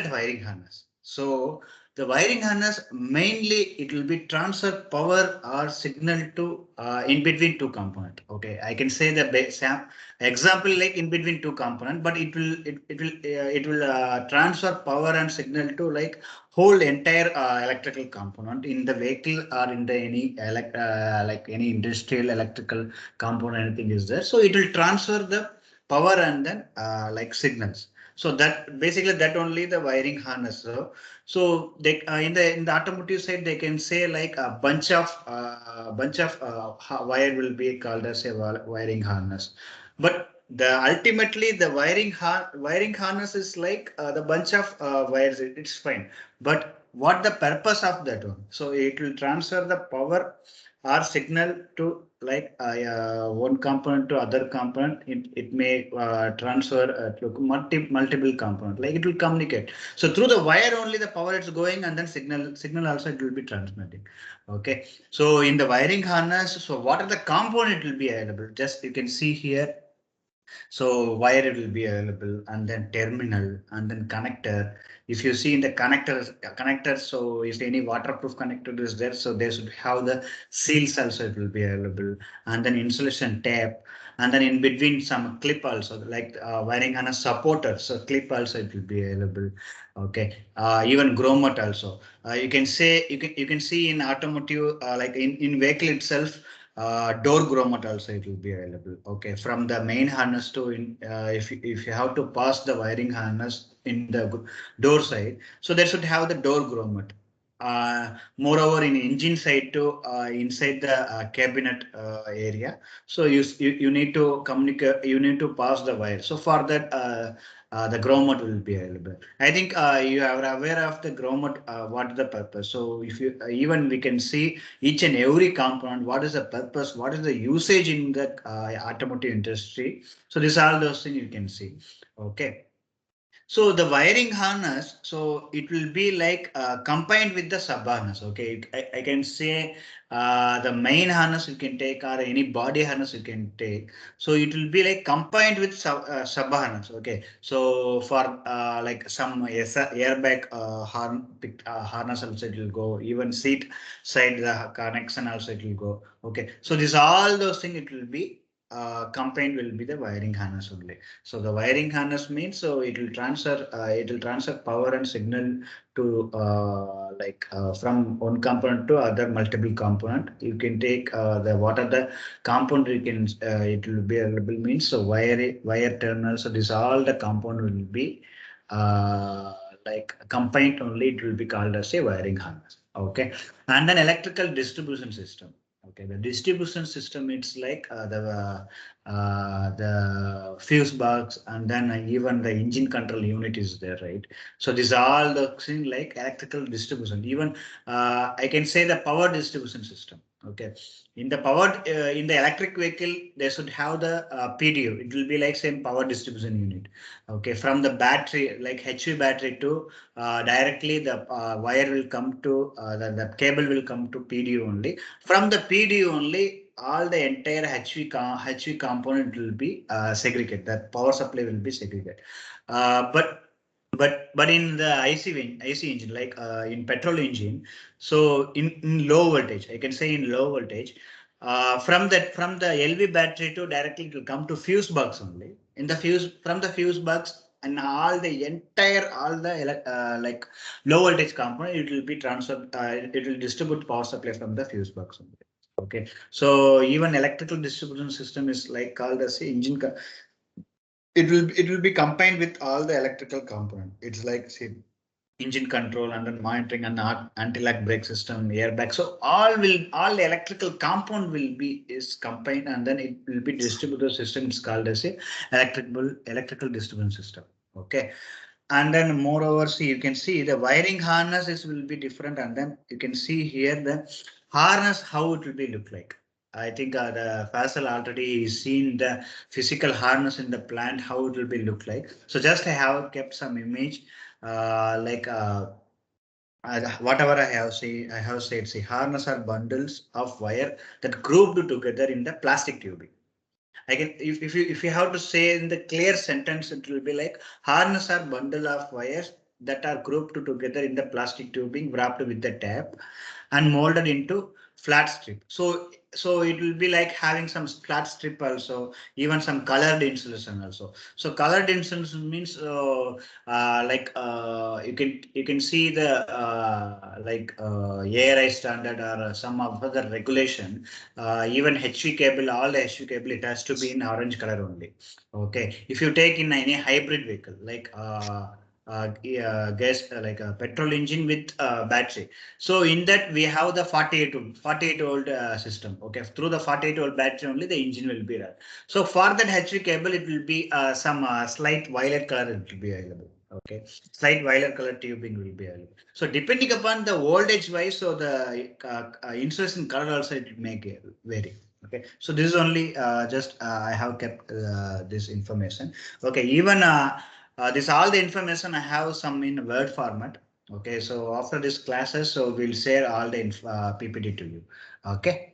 wiring harness. So the wiring harness mainly it will be transfer power or signal to in between two component. Okay, I can say the example like in between two component, but it will transfer power and signal to like whole entire electrical component in the vehicle or in the any like any industrial electrical component anything is there. So it will transfer the power and then like signals. So that basically that only the wiring harness. So they in the automotive side they can say like a bunch of wire will be called as a wiring harness. But the ultimately the wiring harness is like the bunch of wires. It's fine. But what the purpose of that one? So it will transfer the power or signal to like one component to other component. It may transfer to multiple component, like it will communicate. So through the wire only the power is going, and then signal also it will be transmitting. Okay, so in the wiring harness, so what are the component will be available? Just you can see here. So wire it will be available, and then terminal, and then connector. If you see in the connectors, so if any waterproof connector is there, so they should have the seals also it will be available, and then insulation tape, and then in between some clip also, like wiring on a supporter, so clip also it will be available. Okay, even grommet also. You can say you can see in automotive like in vehicle itself, door grommet also it will be available. Okay, from the main harness to if you have to pass the wiring harness in the door side, so they should have the door grommet. Moreover, in engine side to inside the cabinet area, so you need to communicate, you need to pass the wire. So for that, the grommet will be available. I think you are aware of the grommet. What is the purpose? So if you even we can see each and every component, what is the purpose, what is the usage in the automotive industry. So these are all those things you can see. Okay, so the wiring harness, so it will be like combined with the sub harness. Okay, I can say the main harness you can take or any body harness you can take. So it will be like combined with sub harness. Okay, so for like some airbag harness also it will go. Even seat side the connection also it will go. Okay, so this all those things it will be combined will be the wiring harness only. So the wiring harness means so it will transfer power and signal to from one component to other multiple component. You can take the what are the component you can it will be available means so wire terminal. So this all the component will be uh, like combined only. It will be called as a wiring harness. Okay, and then electrical distribution system. Okay, the distribution system it's like the fuse box, and then even the engine control unit is there, right? So these are all the things like electrical distribution. Even I can say the power distribution system. Okay, in the in the electric vehicle, they should have the PDU. It will be like same power distribution unit. Okay, from the battery like HV battery to directly the wire will come to the cable will come to PDU only. From the PDU only, all the entire HV component will be segregated. That power supply will be segregated. But in the IC engine, like in petrol engine, so in low voltage, I can say in low voltage, from the LV battery to directly it will come to fuse box only. In the fuse from the fuse box and all the entire all the like low voltage component, it will be transferred. It will distribute power supply from the fuse box only. Okay, so even electrical distribution system is like called as a engine. It will be combined with all the electrical component. It's like say engine control and then monitoring and anti-lock brake system, airbag. So all the electrical compound will be is combined, and then it will be distributed system. It's called as a electrical distribution system. Okay, and then moreover, see you can see the wiring harness is will be different, and then you can see here the harness how it will be look like. I think the Faisal already seen the physical harness in the plant how it will be look like. So just I have kept some image like whatever I have said. See, harness are bundles of wire that grouped together in the plastic tubing. I can if you have to say in the clear sentence, it will be like harness are bundle of wires that are grouped together in the plastic tubing wrapped with the tape and molded into flat strip. So it will be like having some flat strip also, even some colored insulation also. So colored insulation means you can see the ARI standard or some of other regulation. Even HV cable, all the HV cable, it has to be in orange color only. Okay, if you take in any hybrid vehicle like gas like a petrol engine with battery, so in that we have the 48 volt system. Okay, through the 48 volt battery only the engine will be run. So for that HV cable, it will be some slight violet color it will be available. Okay, slight violet color tubing will be available. So depending upon the voltage wise, so the insulation color also it may vary. Okay, so this is only just I have kept this information. Okay, even this all the information I have some in Word format. Okay, so after this classes, so we'll share all the PPT to you. Okay.